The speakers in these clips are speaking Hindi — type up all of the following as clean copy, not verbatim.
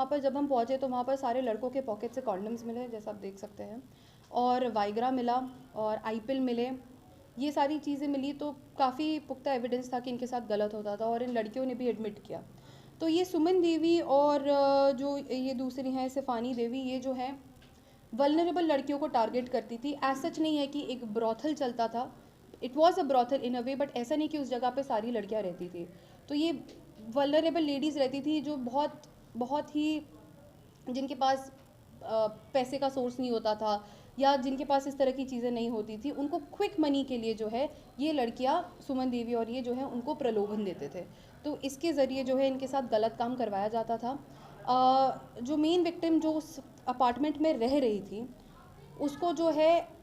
पर जब हम पहुँचे तो वहाँ पर सारे लड़कों के पॉकेट से कॉन्डम्स मिले, जैसा आप देख सकते हैं, और वाइग्रा मिला और आईपिल मिले। ये सारी चीज़ें मिली तो काफ़ी पुख्ता एविडेंस था कि इनके साथ गलत होता था और इन लड़कियों ने भी एडमिट किया। तो ये सुमन देवी और जो ये दूसरी हैं शिफानी देवी, ये जो है वल्नरेबल लड़कियों को टारगेट करती थी। एज सच नहीं है कि एक ब्रॉथल चलता था, it was a brothel in a way, but ऐसा नहीं कि उस जगह पे सारी लड़कियां रहती थी। तो ये वल्नरेबल लेडीज़ रहती थी जो बहुत बहुत ही, जिनके पास पैसे का सोर्स नहीं होता था या जिनके पास इस तरह की चीज़ें नहीं होती थी, उनको क्विक मनी के लिए जो है ये लड़कियां सुमन देवी और ये जो है उनको प्रलोभन देते थे। तो इसके ज़रिए जो है इनके साथ गलत काम करवाया जाता था। जो मेन विक्टिम जो उस अपार्टमेंट में रह रही थी, उसको जो है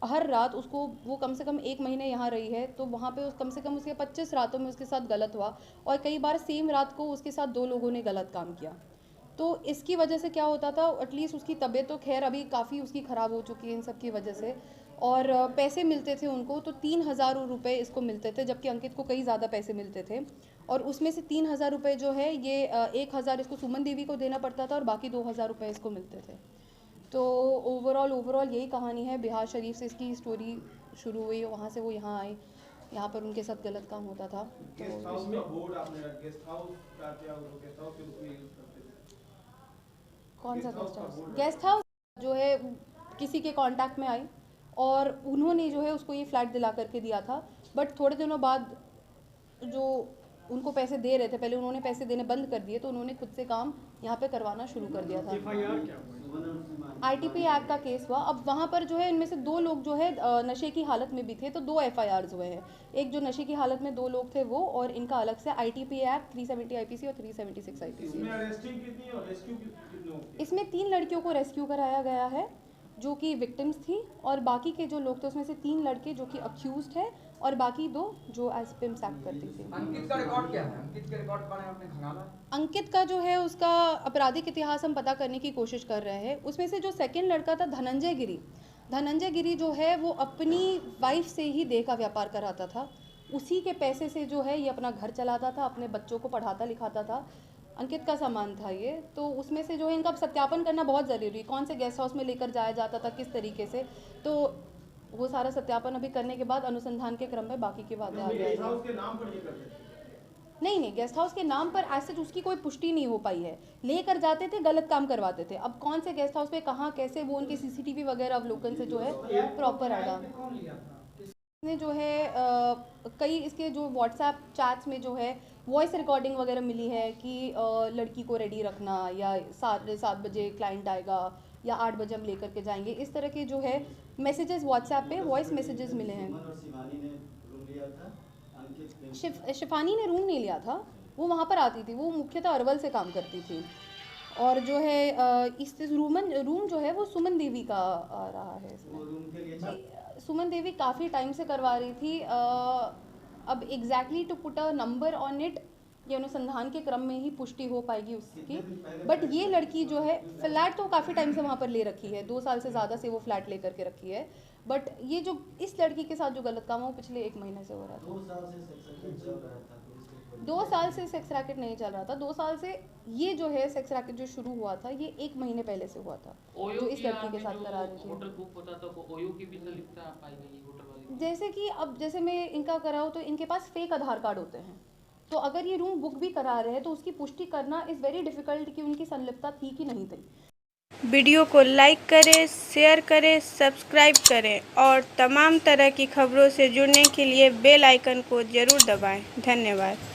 हर रात उसको, वो कम से कम 1 महीने यहाँ रही है, तो वहाँ पे कम से कम उसके 25 रातों में उसके साथ गलत हुआ और कई बार सेम रात को उसके साथ 2 लोगों ने गलत काम किया। तो इसकी वजह से क्या होता था, एटलीस्ट उसकी तबीयत तो खैर अभी काफ़ी उसकी ख़राब हो चुकी है इन सब की वजह से, और पैसे मिलते थे उनको तो 3,000 रुपये इसको मिलते थे, जबकि अंकित को कई ज़्यादा पैसे मिलते थे। और उसमें से 3,000 रुपये जो है ये 1,000 इसको सुमन देवी को देना पड़ता था और बाकी 2,000 रुपये इसको मिलते थे। तो ओवरऑल यही कहानी है। बिहार शरीफ से इसकी स्टोरी शुरू हुई, वहाँ से वो यहाँ आए, यहाँ पर उनके साथ गलत काम होता था। तो गेस्ट हाउस का बोर्ड आपने गेस्ट हाउस का क्या, गेस्ट हाउस के रूप में यूज करते थे? कौन सा गेस्ट हाउस? गेस्ट हाउस जो है किसी के कांटेक्ट में आई और उन्होंने जो है उसको ये फ्लैट दिला करके दिया था, बट थोड़े दिनों बाद जो उनको पैसे दे रहे थे, पहले उन्होंने पैसे देने बंद कर दिए तो उन्होंने खुद से काम यहाँ पे करवाना शुरू कर दिया था। एफआईआर क्या हुआ? आईटीपी एक्ट का केस हुआ। अब वहाँ पर जो है इनमें से 2 लोग जो है नशे की हालत में भी थे, तो 2 एफआईआर्स हुए हैं। एक जो नशे की हालत में 2 लोग थे वो, और इनका अलग से आईटीपी एक्ट 370 आईपीसी और 376 आईपीसी। इसमें अरेस्टिंग कितनी और रेस्क्यू कितने लोग थे? इसमें 3 लड़कियों को रेस्क्यू कराया गया है जो कि विक्टिम्स थी, और बाकी के जो लोग थे उसमें से 3 लड़के जो कि अक्यूज्ड है और बाकी 2 जो एज पिम्स एक्ट करती थी। अंकित का रिकॉर्ड क्या है? अंकित के रिकॉर्ड पर आपने खंगाला? अंकित का जो है उसका आपराधिक इतिहास हम पता करने की कोशिश कर रहे हैं। उसमें से जो सेकंड लड़का था धनंजय गिरी जो है वो अपनी वाइफ से ही देह का व्यापार कराता था। उसी के पैसे से जो है ये अपना घर चलाता था, अपने बच्चों को पढ़ाता लिखाता था। अंकित का सामान था ये। तो उसमें से जो है इनका सत्यापन करना बहुत ज़रूरी, कौन से गेस्ट हाउस में लेकर जाया जाता था, किस तरीके से, तो वो सारा सत्यापन अभी करने के बाद अनुसंधान के क्रम में बाकी की बातें आ गेस्ट हाउस के नाम पर ये करते थे? नहीं, गेस्ट हाउस के नाम पर ऐसे उसकी कोई पुष्टि नहीं हो पाई है। लेकर जाते थे, गलत काम करवाते थे। अब कौन से गेस्ट हाउस पे कहाँ कैसे, वो उनके सीसीटीवी वगैरह अवलोकन से जो है प्रॉपर आएगा। इसने जो है कई इसके जो व्हाट्सएप चैट्स में जो है वॉइस रिकॉर्डिंग वगैरह मिली है कि लड़की को रेडी रखना, या 7 बजे क्लाइंट आएगा या 8 बजे हम लेकर के जाएंगे, इस तरह के जो है मैसेजेस व्हाट्सएप पे वॉइस मैसेजेस मिले हैं। शिफानी ने रूम नहीं लिया था, वो वहाँ पर आती थी, वो मुख्यतः अरवल से काम करती थी। और जो है इस रूम जो है वो सुमन देवी का रहा है इसमें। सुमन देवी काफ़ी टाइम से करवा रही थी। अब exactly to put a number on it, ये अनुसंधान के क्रम में ही पुष्टि हो पाएगी उसकी। बट ये लड़की जो है फ्लैट तो काफ़ी टाइम से वहाँ पर ले रखी है, 2 साल से ज़्यादा से वो फ्लैट ले करके रखी है। बट ये जो इस लड़की के साथ जो गलत काम है वो पिछले 1 महीने से हो रहा था। 2 साल से सेक्स रैकेट नहीं चल रहा था। 2 साल से ये जो है सेक्स रैकेट जो शुरू हुआ था ये 1 महीने पहले से हुआ था, जो इस लड़की के साथ करा रही थी। होटल बुक होता था वो ओयो की भी संलिप्तता पाई गई होटल वाले। जैसे कि अब जैसे मैं इनका कराऊँ तो इनके पास फेक आधार कार्ड होते हैं, तो अगर ये रूम बुक भी करा रहे हैं तो उसकी पुष्टि करना इज़ वेरी डिफ़िकल्ट कि उनकी संलिप्तता थी कि नहीं थी। वीडियो को लाइक करें, शेयर करें, सब्सक्राइब करें और तमाम तरह की खबरों से जुड़ने के लिए बेल आइकन को ज़रूर दबाएं। धन्यवाद।